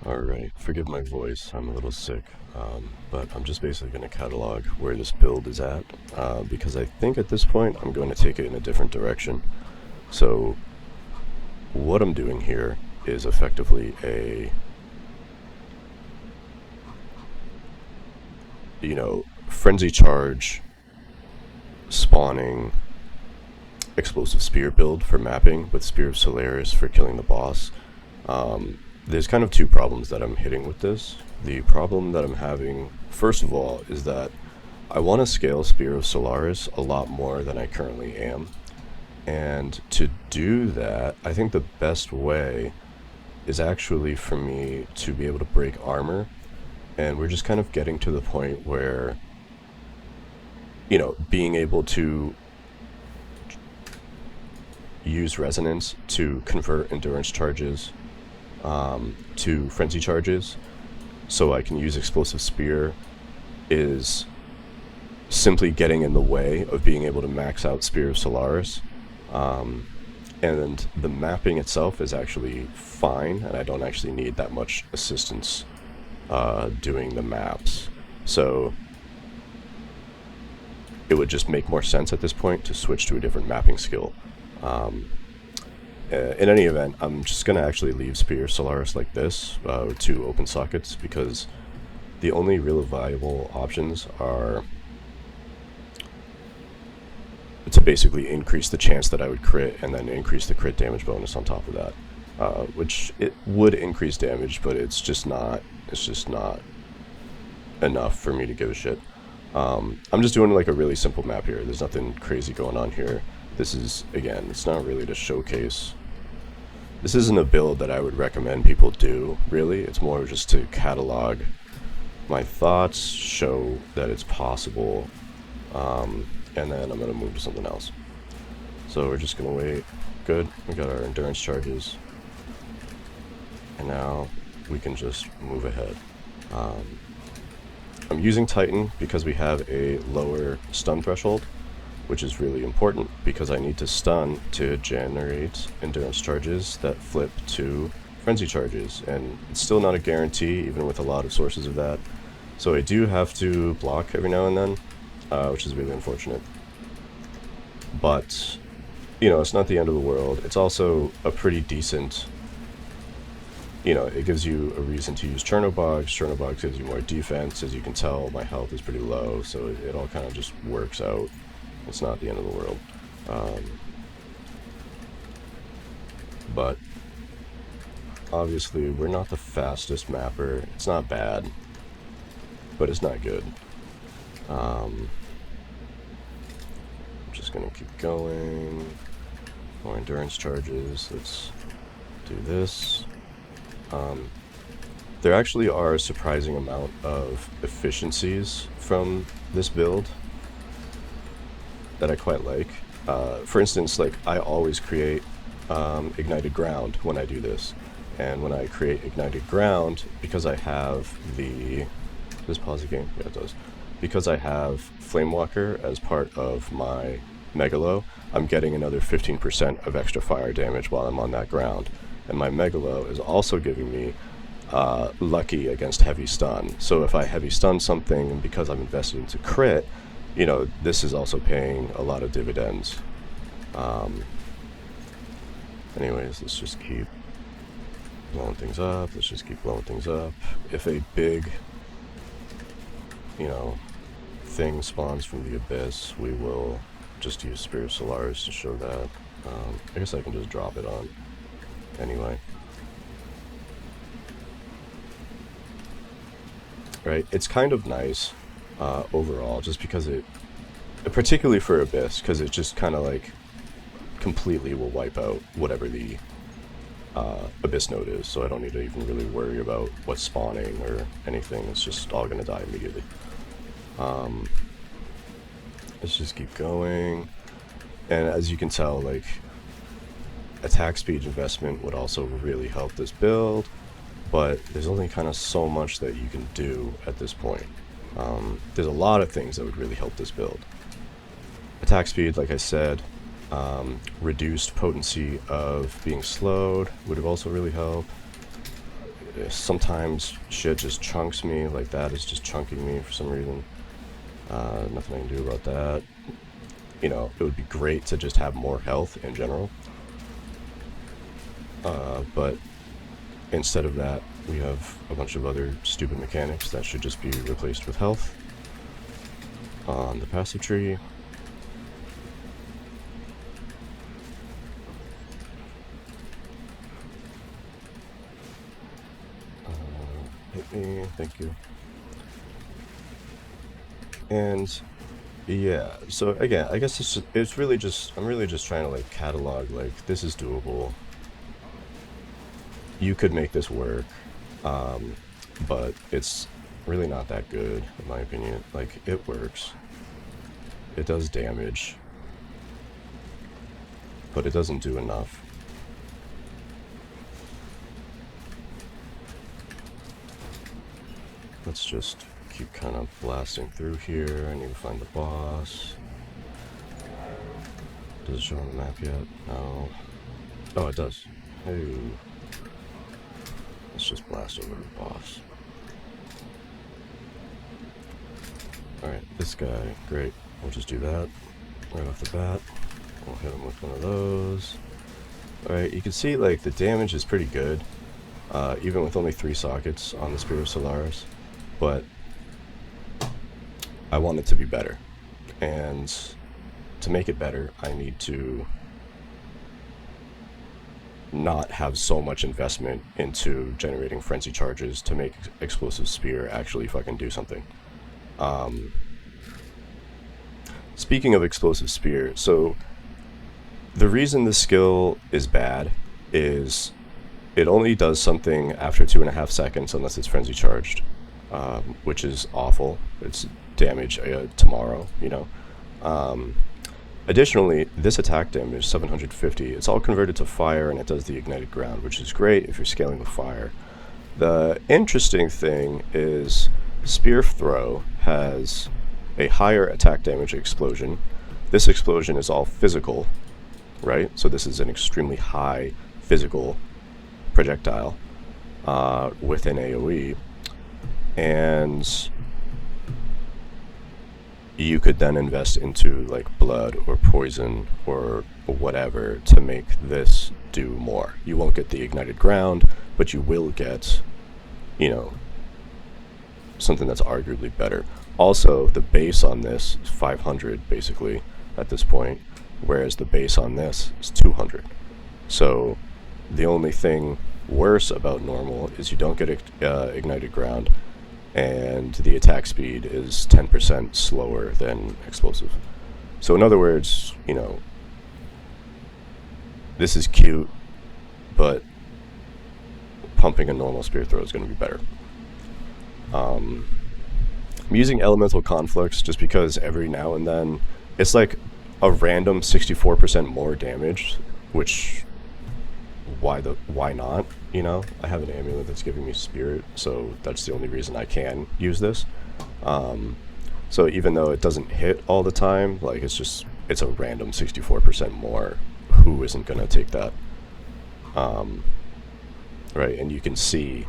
Alright, forgive my voice, I'm a little sick, but I'm just basically going to catalog where this build is at, because I think at this point I'm going to take it in a different direction. So, what I'm doing here is effectively a, frenzy charge, spawning, explosive spear build for mapping with Spear of Solaris for killing the boss. There's kind of two problems that I'm hitting with this. The problem that I'm having, first of all, is that I want to scale Spear of Solaris a lot more than I currently am. And to do that, I think the best way is actually for me to be able to break armor. And we're just kind of getting to the point where, being able to use resonance to convert endurance charges to frenzy charges, so I can use explosive spear, is simply getting in the way of being able to max out Spear of Solaris. And the mapping itself is actually fine, and I don't actually need that much assistance doing the maps. So it would just make more sense at this point to switch to a different mapping skill. In any event, I'm just going to actually leave Spear Solaris like this, with two open sockets, because the only real viable options are to basically increase the chance that I would crit and then increase the crit damage bonus on top of that, which it would increase damage, but it's just not enough for me to give a shit. I'm just doing like a really simple map here. There's nothing crazy going on here. This is, again, it's not really to showcase. This isn't a build that I would recommend people do, really. It's more just to catalog my thoughts, show that it's possible, and then I'm going to move to something else. So we're just going to wait. Good, we got our endurance charges. And now we can just move ahead. I'm using Titan because we have a lower stun threshold, which is really important because I need to stun to generate endurance charges that flip to frenzy charges, and it's still not a guarantee even with a lot of sources of that. So I do have to block every now and then, which is really unfortunate. But, it's not the end of the world. It's also a pretty decent, it gives you a reason to use Chernobogs. Chernobogs gives you more defense. As you can tell, my health is pretty low, so it all kind of just works out. It's not the end of the world. But obviously we're not the fastest mapper. It's not bad, but it's not good. I'm just gonna keep going. More endurance charges. Let's do this. There actually are a surprising amount of efficiencies from this build that I quite like. For instance, like, I always create ignited ground when I do this, and when I create ignited ground, because I have the... Does this pause the game? Yeah, it does. Because I have Flamewalker as part of my Megalo, I'm getting another 15% of extra fire damage while I'm on that ground, and my Megalo is also giving me lucky against heavy stun. So if I heavy stun something, and because I'm invested into crit, this is also paying a lot of dividends. Anyways, let's just keep blowing things up. Let's just keep blowing things up. If a big, thing spawns from the abyss, we will just use Spear of Solaris to show that. I guess I can just drop it on anyway. Right, it's kind of nice overall, just because particularly for Abyss, because it just kind of like completely will wipe out whatever the Abyss node is, so I don't need to even really worry about what's spawning or anything. It's just all gonna die immediately. Let's just keep going, and as you can tell, like, attack speed investment would also really help this build, but there's only kind of so much that you can do at this point. There's a lot of things that would really help this build. Attack speed, like I said, reduced potency of being slowed would have also really helped. sometimes shit just chunks me, like that is just chunking me for some reason. Nothing I can do about that. You know, it would be great to just have more health in general. But instead of that, we have a bunch of other stupid mechanics that should just be replaced with health on the passive tree. Hit me, thank you. And yeah, so again, I guess it's really just, I'm really just trying to like catalog, like, this is doable. You could make this work, but it's really not that good, in my opinion. Like, it works. It does damage, but it doesn't do enough. Let's just keep kind of blasting through here. I need to find the boss. Does it show on the map yet? No. Oh, it does. Hey. Let's just blast over the boss. Alright, this guy, great. We'll just do that right off the bat. We'll hit him with one of those. Alright, you can see like the damage is pretty good, even with only 3 sockets on the Spear of Solaris, but I want it to be better. And to make it better, I need to not have so much investment into generating frenzy charges to make explosive spear actually fucking do something. Speaking of explosive spear, so the reason this skill is bad is it only does something after 2.5 seconds unless it's frenzy charged, which is awful. It's damage tomorrow, you know. Additionally, this attack damage, 750, it's all converted to fire and it does the ignited ground, which is great if you're scaling with fire. The interesting thing is Spear Throw has a higher attack damage explosion. This explosion is all physical, right? So this is an extremely high physical projectile with an AoE. And you could then invest into like blood or poison or whatever to make this do more. You won't get the ignited ground, but you will get, you know, something that's arguably better. Also, the base on this is 500 basically at this point, whereas the base on this is 200. So the only thing worse about normal is you don't get ignited ground, and the attack speed is 10% slower than explosive. So in other words, you know, this is cute, but pumping a normal spear throw is going to be better. I'm using elemental conflicts just because every now and then it's like a random 64% more damage, which why not, you know? I have an amulet that's giving me spirit, so that's the only reason I can use this. So even though it doesn't hit all the time, like it's a random 64% more. Who isn't gonna take that? Right, and you can see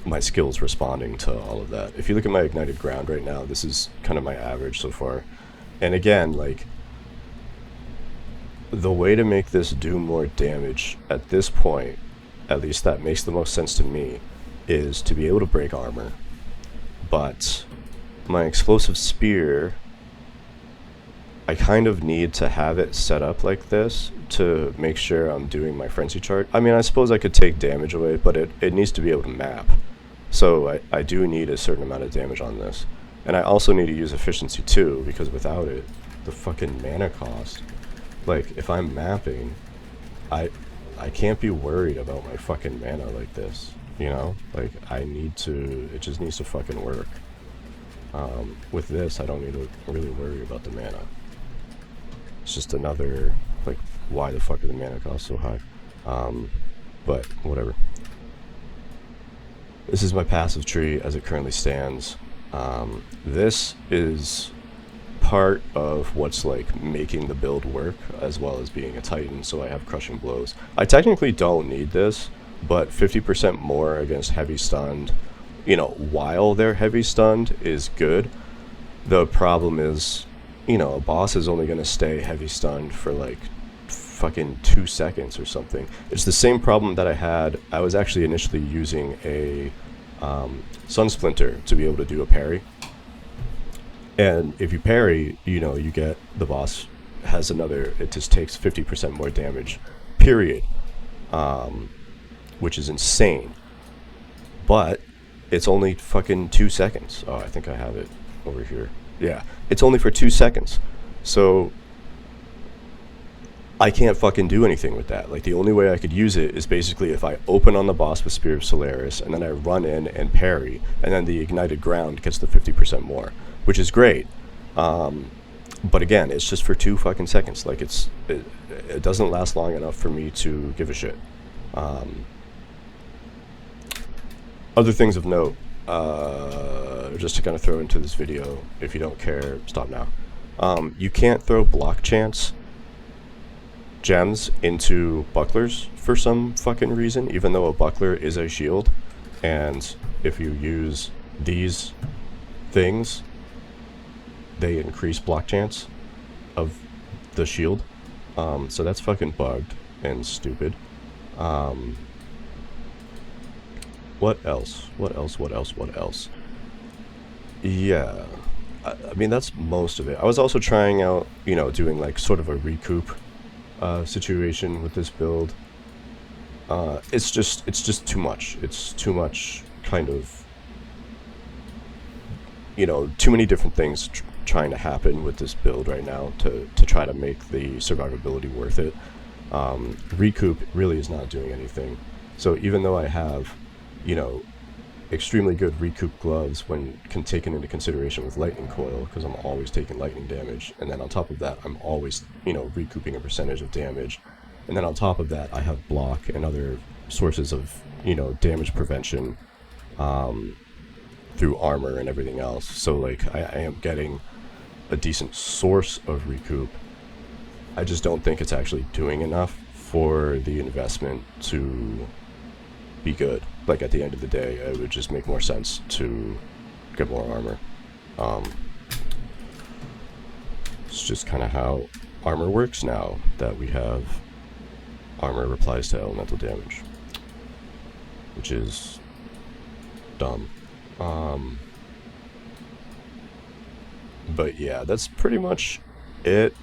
my skills responding to all of that. If you look at my ignited ground right now, this is kind of my average so far. And again, like, the way to make this do more damage at this point, at least that makes the most sense to me, is to be able to break armor. But my explosive spear, I kind of need to have it set up like this to make sure I'm doing my frenzy charge. I mean, I suppose I could take damage away, but it needs to be able to map. So I do need a certain amount of damage on this. And I also need to use efficiency too, because without it, the fucking mana cost. Like, if I'm mapping, I can't be worried about my fucking mana like this, you know? Like, it just needs to fucking work. With this, I don't need to really worry about the mana. It's just another, like, why the fuck are the mana costs so high? But, whatever. This is my passive tree as it currently stands. This is part of what's like making the build work, as well as being a titan, so I have crushing blows. I technically don't need this, but 50% more against heavy stunned, you know, while they're heavy stunned is good. The problem is, you know, a boss is only going to stay heavy stunned for like fucking 2 seconds or something. It's the same problem that I had. I was actually initially using a Sun Splinter to be able to do a parry. And if you parry, you know, you get the boss has another, it just takes 50% more damage, period. Which is insane. But it's only fucking 2 seconds. Oh, I think I have it over here. Yeah, it's only for 2 seconds. So I can't fucking do anything with that. Like, the only way I could use it is basically if I open on the boss with Spear of Solaris, and then I run in and parry, and then the ignited ground gets the 50% more, which is great. But again, it's just for 2 fucking seconds. Like, it doesn't last long enough for me to give a shit. Other things of note, just to kind of throw into this video, if you don't care, stop now. You can't throw block chance gems into bucklers for some fucking reason, even though a buckler is a shield. And if you use these things, they increase block chance of the shield. So that's fucking bugged and stupid. What else? Yeah, I mean, that's most of it. I was also trying out, you know, doing like sort of a recoup situation with this build. It's just too much. It's too much, kind of, you know, too many different things trying to happen with this build right now to try to make the survivability worth it. Recoup really is not doing anything. So even though I have, you know, extremely good recoup gloves when taken into consideration with lightning coil, because I'm always taking lightning damage, and then on top of that I'm always, you know, recouping a percentage of damage, and then on top of that I have block and other sources of, you know, damage prevention through armor and everything else. So like I am getting a decent source of recoup. I just don't think it's actually doing enough for the investment to be good. Like, at the end of the day, it would just make more sense to get more armor. It's just kind of how armor works now that we have armor replies to elemental damage, which is dumb. But yeah, that's pretty much it.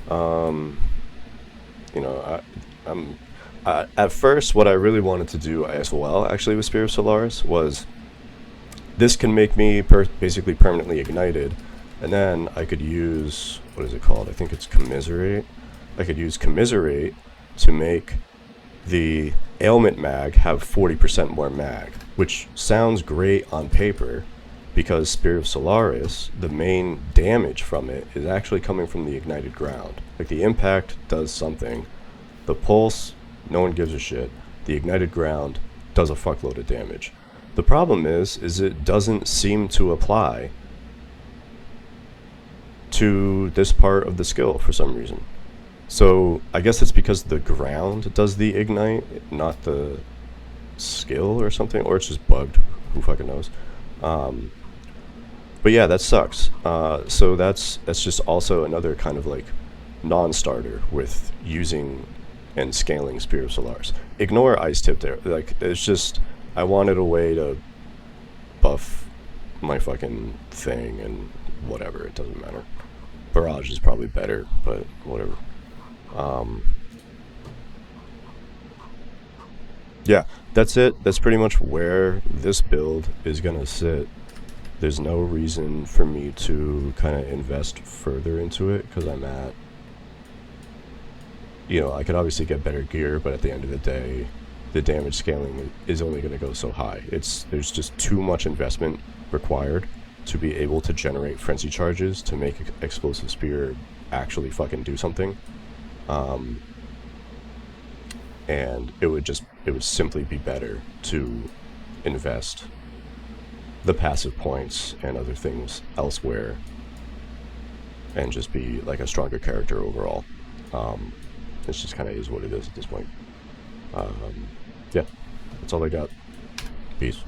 You know, I'm at first, what I really wanted to do as well, actually, with Spear of Solaris, was this can make me basically permanently ignited, and then I could use, what is it called? I think it's Commiserate. I could use Commiserate to make the ailment mag have 40% more mag, which sounds great on paper, because Spear of Solaris, the main damage from it is actually coming from the ignited ground. Like, the impact does something. The pulse, no one gives a shit. The ignited ground does a fuckload of damage. The problem is it doesn't seem to apply to this part of the skill for some reason. So I guess it's because the ground does the ignite, not the skill or something, or it's just bugged. Who fucking knows? But yeah, that sucks. So that's just also another kind of like non-starter with using and scaling Spear of Solaris. Ignore Ice Tip there. Like, it's just, I wanted a way to buff my fucking thing, and whatever, it doesn't matter. Barrage is probably better, but whatever. Yeah, that's it. That's pretty much where this build is gonna sit. There's no reason for me to kind of invest further into it, because I'm at, you know, I could obviously get better gear, but at the end of the day, the damage scaling is only going to go so high. There's just too much investment required to be able to generate frenzy charges to make explosive spear actually fucking do something. And it would simply be better to invest the passive points and other things elsewhere and just be like a stronger character overall. It just kind of is what it is at this point. Yeah. That's all I got. Peace.